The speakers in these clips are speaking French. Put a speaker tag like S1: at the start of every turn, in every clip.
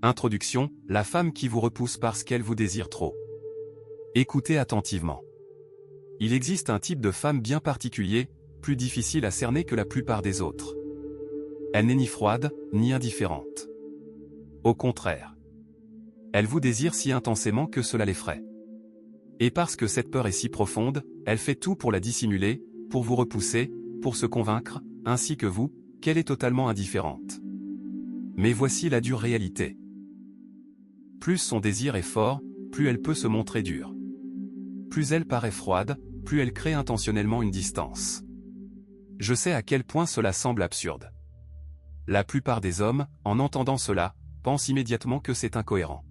S1: Introduction, la femme qui vous repousse parce qu'elle vous désire trop. Écoutez attentivement. Il existe un type de femme bien particulier, plus difficile à cerner que la plupart des autres. Elle n'est ni froide, ni indifférente. Au contraire. Elle vous désire si intensément que cela l'effraie. Et parce que cette peur est si profonde, elle fait tout pour la dissimuler, pour vous repousser, pour se convaincre, ainsi que vous, qu'elle est totalement indifférente. Mais voici la dure réalité. Plus son désir est fort, plus elle peut se montrer dure. Plus elle paraît froide, plus elle crée intentionnellement une distance. Je sais à quel point cela semble absurde. La plupart des hommes, en entendant cela, pensent immédiatement que c'est incohérent.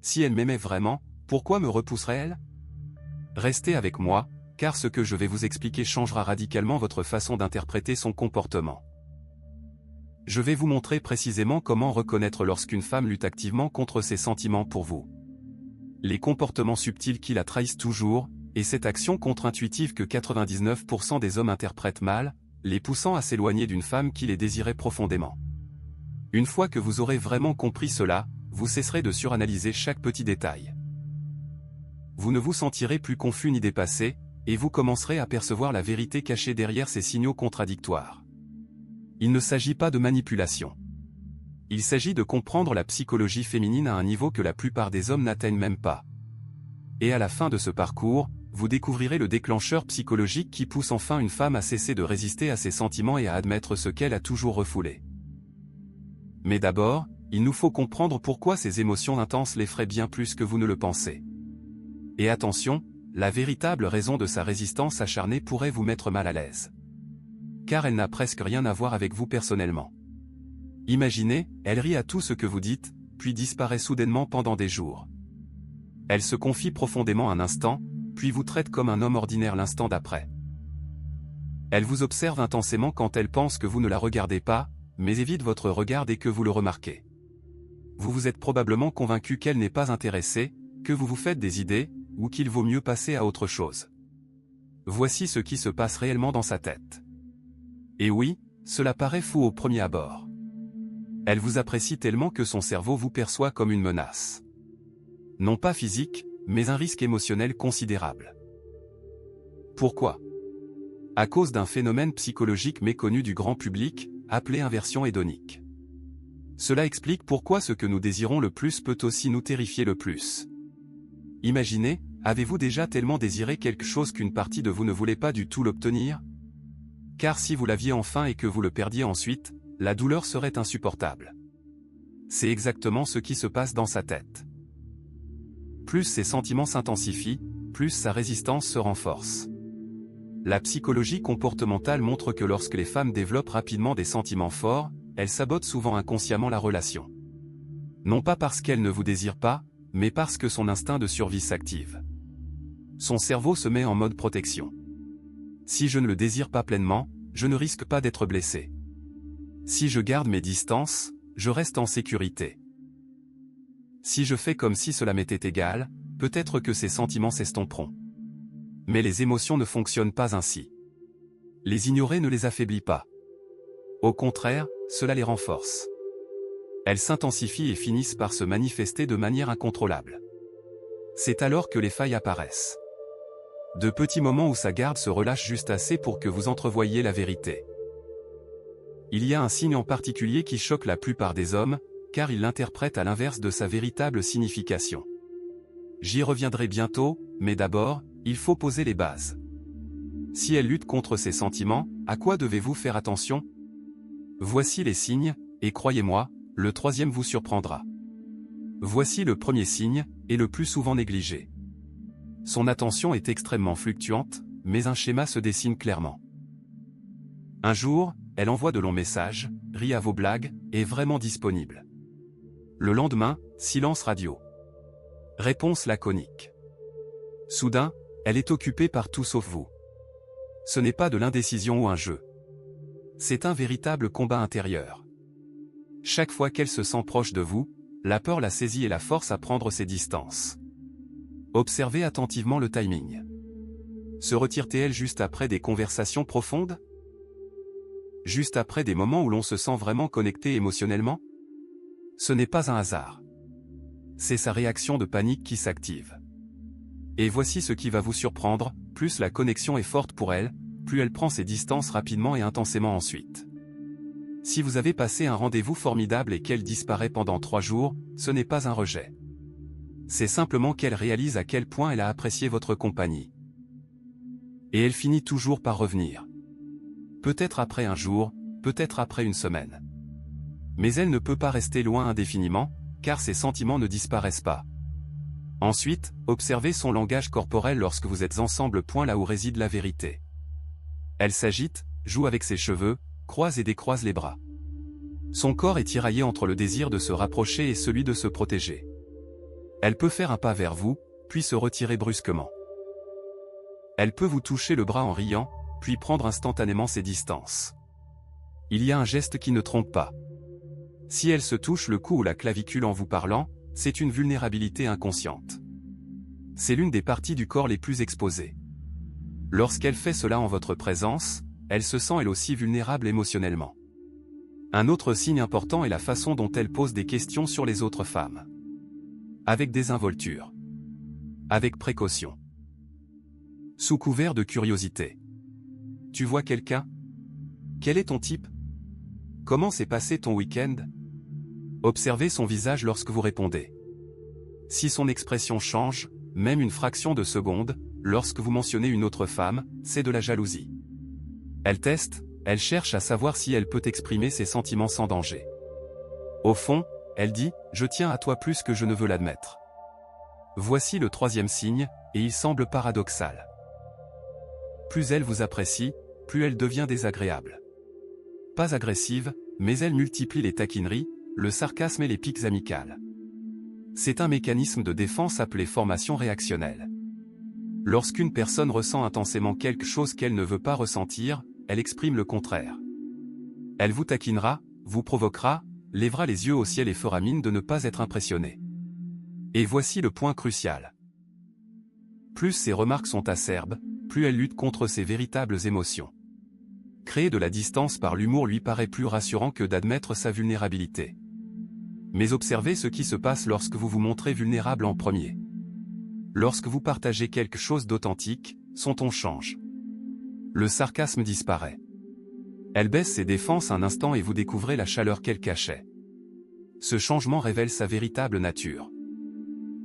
S1: Si elle m'aimait vraiment, pourquoi me repousserait-elle? Restez avec moi, car ce que je vais vous expliquer changera radicalement votre façon d'interpréter son comportement. Je vais vous montrer précisément comment reconnaître lorsqu'une femme lutte activement contre ses sentiments pour vous. Les comportements subtils qui la trahissent toujours, et cette action contre-intuitive que 99% des hommes interprètent mal, les poussant à s'éloigner d'une femme qui les désirait profondément. Une fois que vous aurez vraiment compris cela, vous cesserez de suranalyser chaque petit détail. Vous ne vous sentirez plus confus ni dépassé, et vous commencerez à percevoir la vérité cachée derrière ces signaux contradictoires. Il ne s'agit pas de manipulation. Il s'agit de comprendre la psychologie féminine à un niveau que la plupart des hommes n'atteignent même pas. Et à la fin de ce parcours, vous découvrirez le déclencheur psychologique qui pousse enfin une femme à cesser de résister à ses sentiments et à admettre ce qu'elle a toujours refoulé. Mais d'abord, il nous faut comprendre pourquoi ces émotions intenses l'effraient bien plus que vous ne le pensez. Et attention, la véritable raison de sa résistance acharnée pourrait vous mettre mal à l'aise. Car elle n'a presque rien à voir avec vous personnellement. Imaginez, elle rit à tout ce que vous dites, puis disparaît soudainement pendant des jours. Elle se confie profondément un instant, puis vous traite comme un homme ordinaire l'instant d'après. Elle vous observe intensément quand elle pense que vous ne la regardez pas, mais évite votre regard dès que vous le remarquez. Vous vous êtes probablement convaincu qu'elle n'est pas intéressée, que vous vous faites des idées, ou qu'il vaut mieux passer à autre chose. Voici ce qui se passe réellement dans sa tête. Et oui, cela paraît fou au premier abord. Elle vous apprécie tellement que son cerveau vous perçoit comme une menace. Non pas physique, mais un risque émotionnel considérable. Pourquoi? À cause d'un phénomène psychologique méconnu du grand public, appelé inversion hédonique. Cela explique pourquoi ce que nous désirons le plus peut aussi nous terrifier le plus. Imaginez, avez-vous déjà tellement désiré quelque chose qu'une partie de vous ne voulait pas du tout l'obtenir? Car si vous l'aviez enfin et que vous le perdiez ensuite, la douleur serait insupportable. C'est exactement ce qui se passe dans sa tête. Plus ses sentiments s'intensifient, plus sa résistance se renforce. La psychologie comportementale montre que lorsque les femmes développent rapidement des sentiments forts, elles sabotent souvent inconsciemment la relation. Non pas parce qu'elle ne vous désire pas, mais parce que son instinct de survie s'active. Son cerveau se met en mode protection. Si je ne le désire pas pleinement, je ne risque pas d'être blessé. Si je garde mes distances, je reste en sécurité. Si je fais comme si cela m'était égal, peut-être que ces sentiments s'estomperont. Mais les émotions ne fonctionnent pas ainsi. Les ignorer ne les affaiblit pas. Au contraire, cela les renforce. Elles s'intensifient et finissent par se manifester de manière incontrôlable. C'est alors que les failles apparaissent. De petits moments où sa garde se relâche juste assez pour que vous entrevoyiez la vérité. Il y a un signe en particulier qui choque la plupart des hommes, car ils l'interprètent à l'inverse de sa véritable signification. J'y reviendrai bientôt, mais d'abord, il faut poser les bases. Si elle lutte contre ses sentiments, à quoi devez-vous faire attention? Voici les signes, et croyez-moi, le troisième vous surprendra. Voici le premier signe, et le plus souvent négligé. Son attention est extrêmement fluctuante, mais un schéma se dessine clairement. Un jour, elle envoie de longs messages, rit à vos blagues, est vraiment disponible. Le lendemain, silence radio. Réponse laconique. Soudain, elle est occupée par tout sauf vous. Ce n'est pas de l'indécision ou un jeu. C'est un véritable combat intérieur. Chaque fois qu'elle se sent proche de vous, la peur la saisit et la force à prendre ses distances. Observez attentivement le timing. Se retire-t-elle juste après des conversations profondes? Juste après des moments où l'on se sent vraiment connecté émotionnellement? Ce n'est pas un hasard. C'est sa réaction de panique qui s'active. Et voici ce qui va vous surprendre, plus la connexion est forte pour elle, plus elle prend ses distances rapidement et intensément ensuite. Si vous avez passé un rendez-vous formidable et qu'elle disparaît pendant 3 jours, ce n'est pas un rejet. C'est simplement qu'elle réalise à quel point elle a apprécié votre compagnie. Et elle finit toujours par revenir. Peut-être après un jour, peut-être après une semaine. Mais elle ne peut pas rester loin indéfiniment, car ses sentiments ne disparaissent pas. Ensuite, observez son langage corporel lorsque vous êtes ensemble. Là où réside la vérité. Elle s'agite, joue avec ses cheveux, croise et décroise les bras. Son corps est tiraillé entre le désir de se rapprocher et celui de se protéger. Elle peut faire un pas vers vous, puis se retirer brusquement. Elle peut vous toucher le bras en riant, puis prendre instantanément ses distances. Il y a un geste qui ne trompe pas. Si elle se touche le cou ou la clavicule en vous parlant, c'est une vulnérabilité inconsciente. C'est l'une des parties du corps les plus exposées. Lorsqu'elle fait cela en votre présence, elle se sent elle aussi vulnérable émotionnellement. Un autre signe important est la façon dont elle pose des questions sur les autres femmes. Avec désinvolture. Avec précaution. Sous couvert de curiosité. Tu vois quelqu'un? Quel est ton type? Comment s'est passé ton week-end? Observez son visage lorsque vous répondez. Si son expression change, même une fraction de seconde, lorsque vous mentionnez une autre femme, c'est de la jalousie. Elle teste, elle cherche à savoir si elle peut exprimer ses sentiments sans danger. Au fond, elle dit « Je tiens à toi plus que je ne veux l'admettre ». Voici le 3e signe, et il semble paradoxal. Plus elle vous apprécie, plus elle devient désagréable. Pas agressive, mais elle multiplie les taquineries, le sarcasme et les piques amicales. C'est un mécanisme de défense appelé formation réactionnelle. Lorsqu'une personne ressent intensément quelque chose qu'elle ne veut pas ressentir, elle exprime le contraire. Elle vous taquinera, vous provoquera, lèvera les yeux au ciel et fera mine de ne pas être impressionnée. Et voici le point crucial. Plus ses remarques sont acerbes, plus elle lutte contre ses véritables émotions. Créer de la distance par l'humour lui paraît plus rassurant que d'admettre sa vulnérabilité. Mais observez ce qui se passe lorsque vous vous montrez vulnérable en premier. Lorsque vous partagez quelque chose d'authentique, son ton change. Le sarcasme disparaît. Elle baisse ses défenses un instant et vous découvrez la chaleur qu'elle cachait. Ce changement révèle sa véritable nature.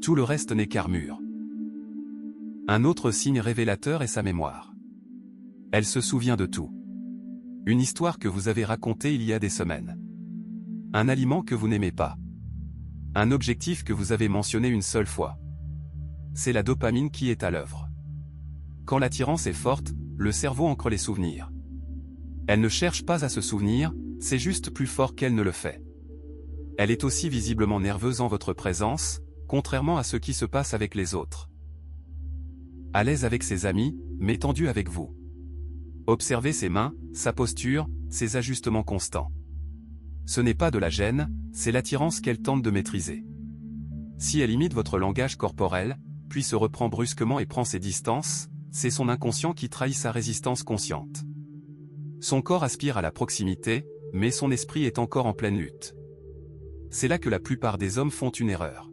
S1: Tout le reste n'est qu'armure. Un autre signe révélateur est sa mémoire. Elle se souvient de tout. Une histoire que vous avez racontée il y a des semaines. Un aliment que vous n'aimez pas. Un objectif que vous avez mentionné une seule fois. C'est la dopamine qui est à l'œuvre. Quand l'attirance est forte, le cerveau ancre les souvenirs. Elle ne cherche pas à se souvenir, c'est juste plus fort qu'elle ne le fait. Elle est aussi visiblement nerveuse en votre présence, contrairement à ce qui se passe avec les autres. À l'aise avec ses amis, mais tendue avec vous. Observez ses mains, sa posture, ses ajustements constants. Ce n'est pas de la gêne, c'est l'attirance qu'elle tente de maîtriser. Si elle imite votre langage corporel, puis se reprend brusquement et prend ses distances, c'est son inconscient qui trahit sa résistance consciente. Son corps aspire à la proximité, mais son esprit est encore en pleine lutte. C'est là que la plupart des hommes font une erreur.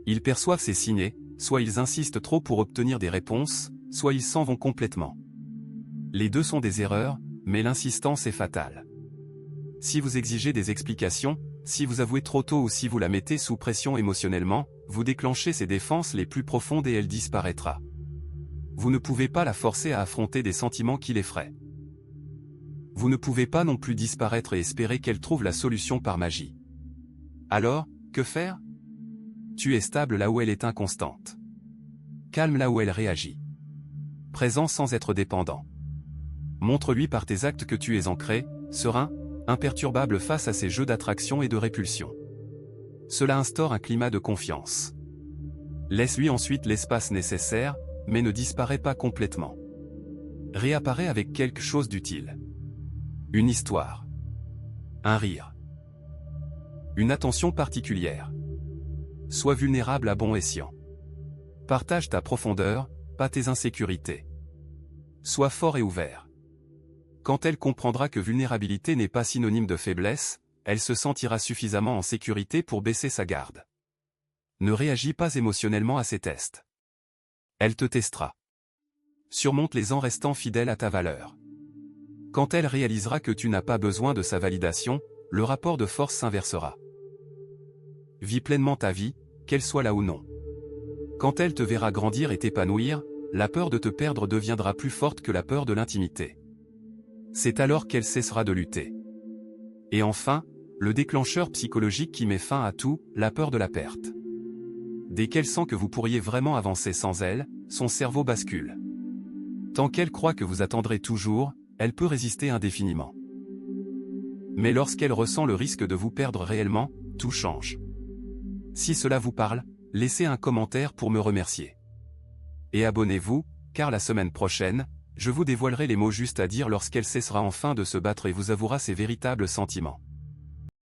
S1: Ils perçoivent ces signes, soit ils insistent trop pour obtenir des réponses, soit ils s'en vont complètement. Les deux sont des erreurs, mais l'insistance est fatale. Si vous exigez des explications, si vous avouez trop tôt ou si vous la mettez sous pression émotionnellement, vous déclenchez ses défenses les plus profondes et elle disparaîtra. Vous ne pouvez pas la forcer à affronter des sentiments qui l'effraient. Vous ne pouvez pas non plus disparaître et espérer qu'elle trouve la solution par magie. Alors, que faire? Tu es stable là où elle est inconstante. Calme là où elle réagit. Présent sans être dépendant. Montre-lui par tes actes que tu es ancré, serein, imperturbable face à ces jeux d'attraction et de répulsion. Cela instaure un climat de confiance. Laisse-lui ensuite l'espace nécessaire, mais ne disparaît pas complètement. Réapparaît avec quelque chose d'utile. Une histoire. Un rire. Une attention particulière. Sois vulnérable à bon escient. Partage ta profondeur, pas tes insécurités. Sois fort et ouvert. Quand elle comprendra que vulnérabilité n'est pas synonyme de faiblesse, elle se sentira suffisamment en sécurité pour baisser sa garde. Ne réagis pas émotionnellement à ces tests. Elle te testera. Surmonte-les en restant fidèle à ta valeur. Quand elle réalisera que tu n'as pas besoin de sa validation, le rapport de force s'inversera. Vis pleinement ta vie, qu'elle soit là ou non. Quand elle te verra grandir et t'épanouir, la peur de te perdre deviendra plus forte que la peur de l'intimité. C'est alors qu'elle cessera de lutter. Et enfin, le déclencheur psychologique qui met fin à tout, la peur de la perte. Dès qu'elle sent que vous pourriez vraiment avancer sans elle, son cerveau bascule. Tant qu'elle croit que vous attendrez toujours, elle peut résister indéfiniment. Mais lorsqu'elle ressent le risque de vous perdre réellement, tout change. Si cela vous parle, laissez un commentaire pour me remercier. Et abonnez-vous, car la semaine prochaine, je vous dévoilerai les mots justes à dire lorsqu'elle cessera enfin de se battre et vous avouera ses véritables sentiments.